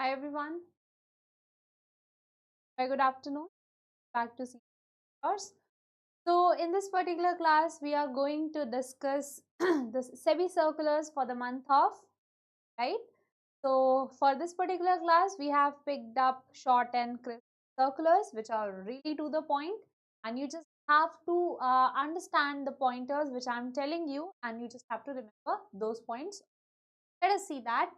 Hi everyone, very good afternoon. Back to CGBMentors. So in this particular class, we are going to discuss the SEBI circulars for the month of, right? So for this particular class, we have picked up short and crisp circulars, which are really to the point, and you just have to understand the pointers which I am telling you, and you just have to remember those points. Let us see that.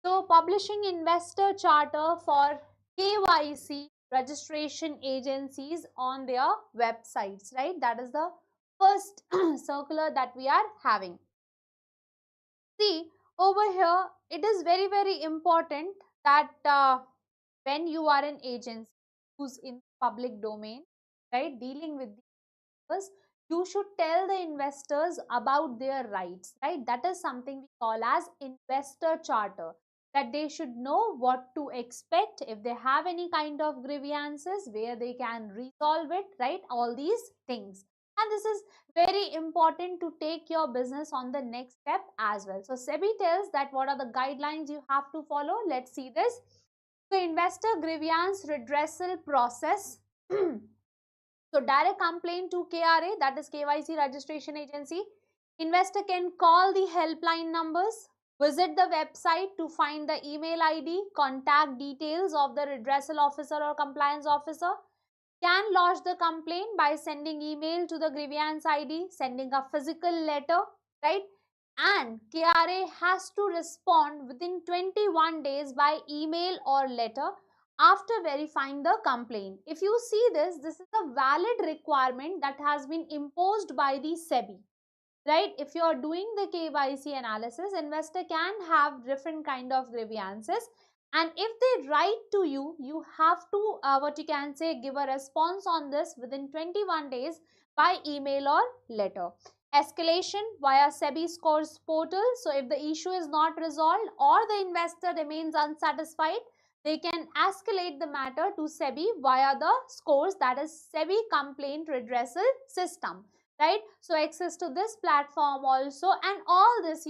So, publishing investor charter for KYC registration agencies on their websites, right? That is the first circular that we are having. See, over here, it is very, very important that when you are an agency who's in public domain, right, dealing with you should tell the investors about their rights, right? That is something we call as investor charter, that they should know what to expect if they have any kind of grievances, where they can resolve it, right? All these things. And this is very important to take your business on the next step as well. So SEBI tells that what are the guidelines you have to follow. Let's see this. So investor grievance redressal process. So direct complaint to KRA, that is KYC registration agency. Investor can call the helpline numbers, visit the website to find the email ID, contact details of the redressal officer or compliance officer, can lodge the complaint by sending email to the grievance ID, sending a physical letter, right? And KRA has to respond within 21 days by email or letter after verifying the complaint. If you see this, this is a valid requirement that has been imposed by the SEBI, right? If you are doing the KYC analysis, investor can have different kind of grievances, and if they write to you, you have to what you can say, give a response on this within 21 days by email or letter. Escalation via SEBI scores portal. So if the issue is not resolved or the investor remains unsatisfied, they can escalate the matter to SEBI via the scores, that is SEBI complaint redressal system, right? So access to this platform also, and all this,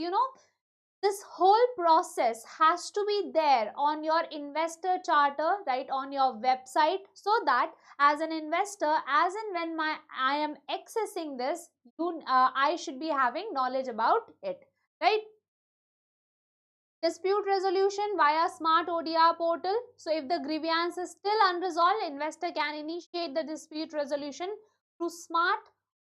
this whole process has to be there on your investor charter, right, on your website, so that as an investor, as and when I am accessing this, I should be having knowledge about it, right? Dispute resolution via smart ODR portal. So if the grievance is still unresolved, investor can initiate the dispute resolution through smart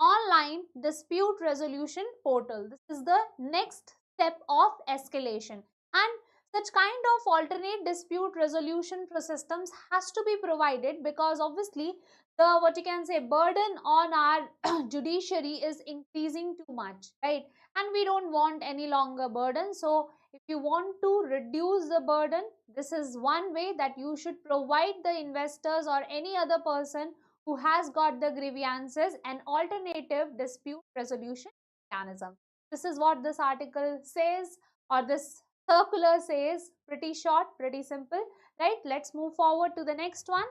online dispute resolution portal. This is the next step of escalation, and such kind of alternate dispute resolution systems has to be provided, because obviously the what you can say burden on our judiciary is increasing too much, right? And we don't want any longer burden. So if you want to reduce the burden, this is one way that you should provide the investors or any other person who has got the grievances an alternative dispute resolution mechanism. This is what this article says, or this circular says. Pretty short, pretty simple, right? Let's move forward to the next one.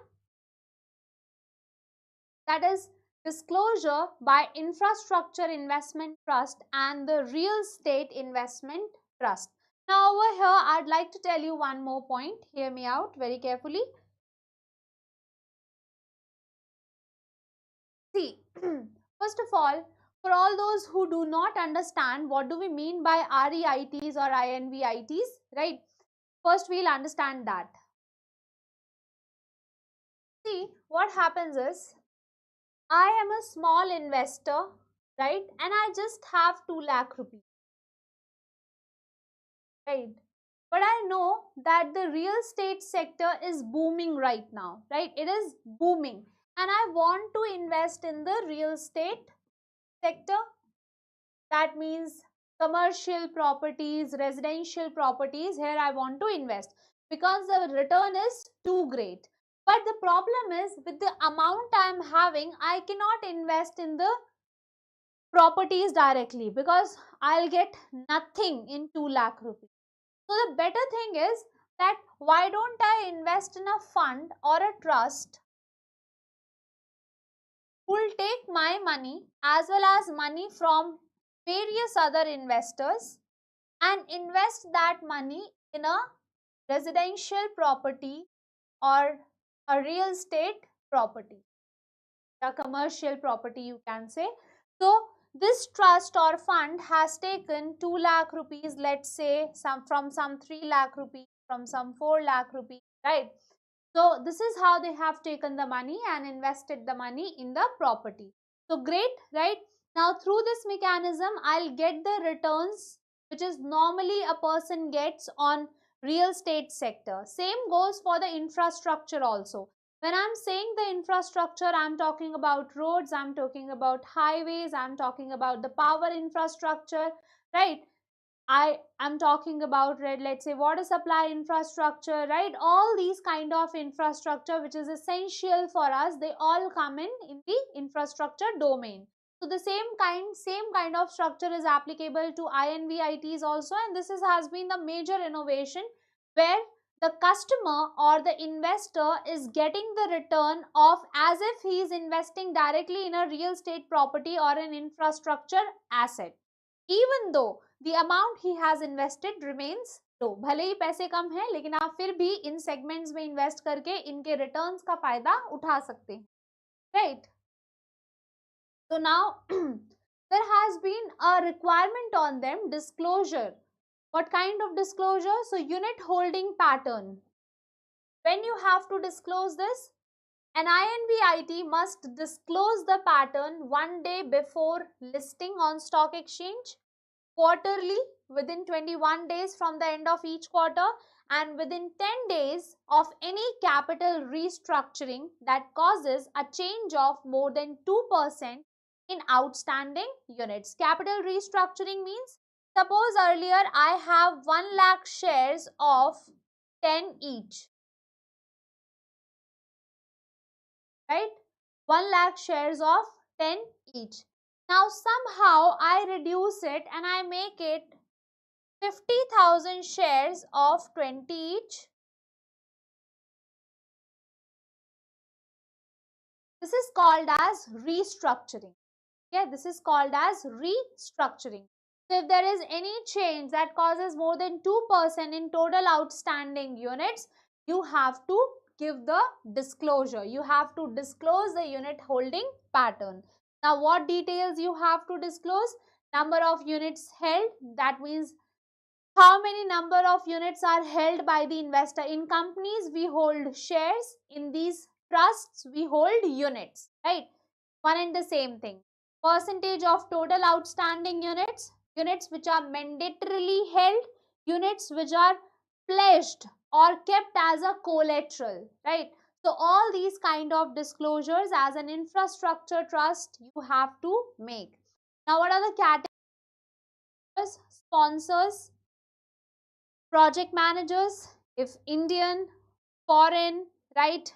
That is disclosure by infrastructure investment trust and the real estate investment trust. Now over here, I'd like to tell you one more point. Hear me out very carefully. See, first of all, for all those who do not understand what do we mean by REITs or INVITs, right? First, we'll understand that. See, what happens is, I am a small investor, right? And I just have 2 lakh rupees, right? But I know that the real estate sector is booming right now, right? It is booming. And I want to invest in the real estate sector. That means commercial properties, residential properties. Here I want to invest because the return is too great. But the problem is, with the amount I am having, I cannot invest in the properties directly, because I'll get nothing in 2 lakh rupees. So the better thing is that why don't I invest in a fund or a trust who will take my money as well as money from various other investors and invest that money in a residential property or a real estate property, a commercial property you can say. So this trust or fund has taken 2 lakh rupees, let's say some 3 lakh rupees, from some 4 lakh rupees, right? So this is how they have taken the money and invested the money in the property. So great, right? Now through this mechanism, I'll get the returns which is normally a person gets on real estate sector. Same goes for the infrastructure also. When I'm saying the infrastructure, I'm talking about roads, I'm talking about highways, I'm talking about the power infrastructure, right? I am talking about, let's say, water supply infrastructure, right? All these kind of infrastructure which is essential for us, they all come in the infrastructure domain. So the same kind of structure is applicable to INVITs also, and this has been the major innovation where the customer or the investor is getting the return of as if he is investing directly in a real estate property or an infrastructure asset, even though the amount he has invested remains low. भले ही पैसे कम हैं लेकिन आप फिर भी इन segments में invest करके इनके रिटर्न्स का फायदा उठा सकते हैं, right? So now there has been a requirement on them, disclosure. What kind of disclosure? So unit holding pattern. When you have to disclose this, an INVIT must disclose the pattern 1 day before listing on stock exchange, quarterly within 21 days from the end of each quarter, and within 10 days of any capital restructuring that causes a change of more than 2% in outstanding units. Capital restructuring means, suppose earlier I have 1 lakh shares of 10 each, right? 1 lakh shares of 10 each. Now somehow I reduce it and I make it 50,000 shares of 20 each. This is called as restructuring. Yeah, this is called as restructuring. So if there is any change that causes more than 2% in total outstanding units, you have to give the disclosure. You have to disclose the unit holding pattern. Now what details you have to disclose? Number of units held, that means how many number of units are held by the investor. In companies we hold shares, in these trusts we hold units, right? One and the same thing. Percentage of total outstanding units, units which are mandatorily held, units which are pledged or kept as a collateral, right? So all these kind of disclosures as an infrastructure trust you have to make. Now what are the categories? Sponsors, project managers, if Indian, foreign, right?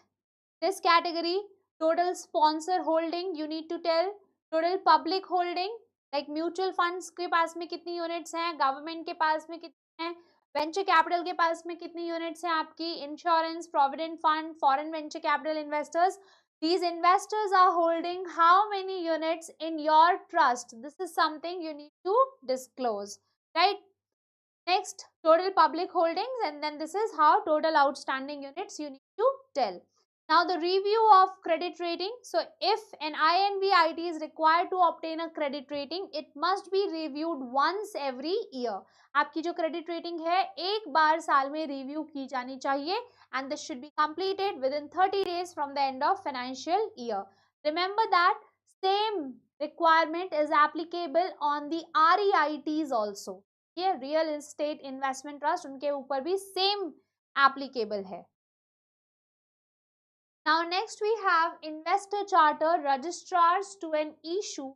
This category, total sponsor holding you need to tell, total public holding like mutual funds के पास में कितनी units हैं, government के पास में कितनी हैं, venture capital के पास में कितनी यूनिट्स हैं आपकी, insurance, provident fund, foreign venture capital investors, these investors are holding how many units in your trust. This is something you need to disclose, right? Next, total public holdings, and then this is how total outstanding units you need to tell. Now the review of credit rating. So if an INVIT is required to obtain a credit rating, it must be reviewed once every year. आपकी जो credit rating है एक बार साल में review की जानी चाहिए, and this should be completed within 30 days from the end of financial year. Remember that same requirement is applicable on the REITs also. ये रियल एस्टेट इन्वेस्टमेंट ट्रस्ट, उनके ऊपर भी सेम एप्लीकेबल है. Now next we have investor charter, registrars to an issue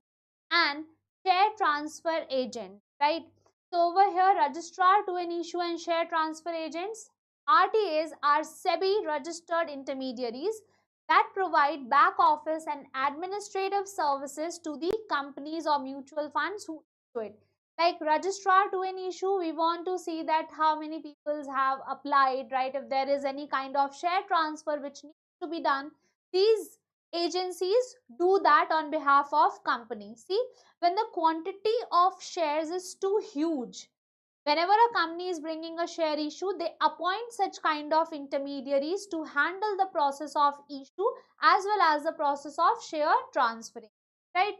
and share transfer agent, right? So over here, registrar to an issue and share transfer agents, RTAs are SEBI registered intermediaries that provide back office and administrative services to the companies or mutual funds who issue it. Like registrar to an issue, we want to see that how many people have applied, right? If there is any kind of share transfer which needs to be done, these agencies do that on behalf of companies. See, when the quantity of shares is too huge, Whenever a company is bringing a share issue, they appoint such kind of intermediaries to handle the process of issue as well as the process of share transferring, right?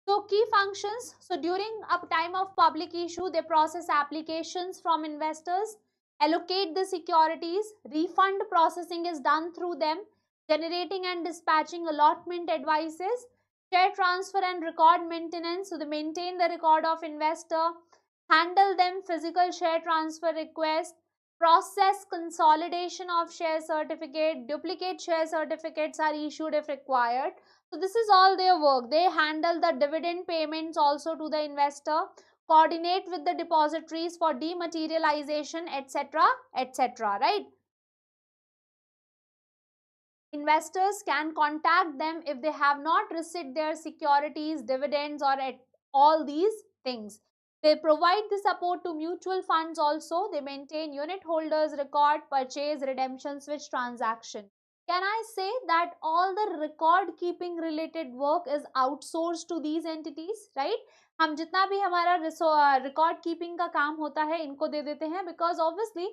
So key functions, so during a time of public issue, they process applications from investors, allocate the securities, refund processing is done through them, generating and dispatching allotment advices, share transfer and record maintenance, so they maintain the record of investor, handle them physical share transfer request, process consolidation of share certificate, duplicate share certificates are issued if required. So this is all their work. They handle the dividend payments also to the investor, coordinate with the depositories for dematerialization, etc., etc., right? Investors can contact them if they have not received their securities, dividends, or at all these things. They provide the support to mutual funds also. They maintain unit holders record, purchase, redemption, switch transaction. Can I say that all the record keeping related work is outsourced to these entities, right? हम जितना भी हमारा record keeping का काम होता है इनको दे देते हैं, because obviously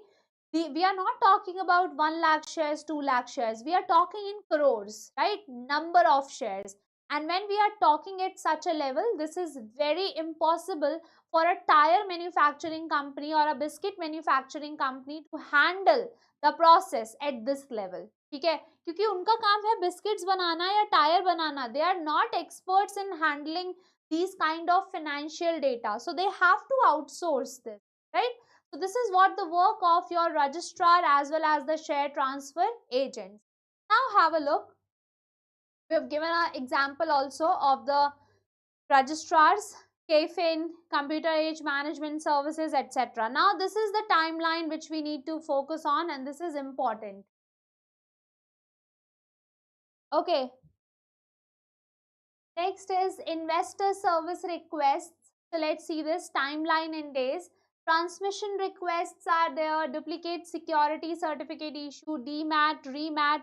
we are not talking about 1 lakh shares, 2 lakh shares. We are talking in crores, right? Number of shares. And when we are talking at such a level, this is very impossible for a tire manufacturing company or a biscuit manufacturing company to handle the process at this level. ठीक है, क्योंकि उनका काम है biscuits बनाना या tyre banana. They are not experts in handling these kind of financial data. So they have to outsource this, right? So this is what the work of your registrar as well as the share transfer agents. Now have a look. We have given an example also of the registrars, KFIN, Computer Age Management Services, etc. Now this is the timeline which we need to focus on, and this is important. Okay. Next is investor service requests. So let's see this timeline in days. Transmission requests are there, duplicate security certificate issue, demat, remat,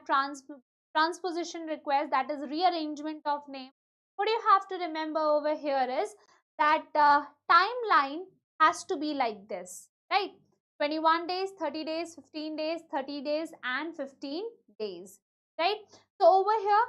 transposition request, that is rearrangement of name. What you have to remember over here is that timeline has to be like this, right? 21 days, 30 days, 15 days, 30 days, and 15 days, right? So over here,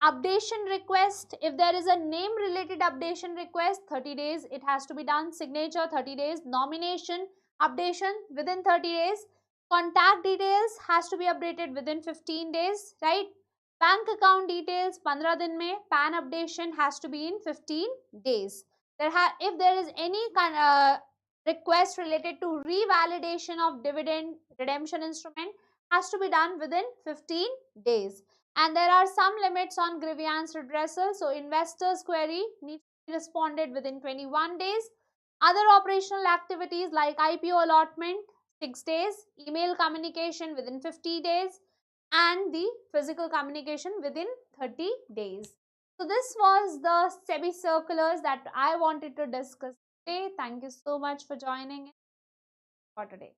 updation request, if there is a name related updation request, 30 days it has to be done. Signature, 30 days. Nomination updation within 30 days. Contact details has to be updated within 15 days, right? Bank account details 15 din mein. PAN updation has to be in 15 days. If there is any request related to revalidation of dividend redemption instrument, has to be done within 15 days. And there are some limits on grievance redressal. So investors query needs to be responded within 21 days. Other operational activities like IPO allotment 6 days, email communication within 50 days, and the physical communication within 30 days. So this was the SEBI circulars that I wanted to discuss today. Thank you so much for joining in for today.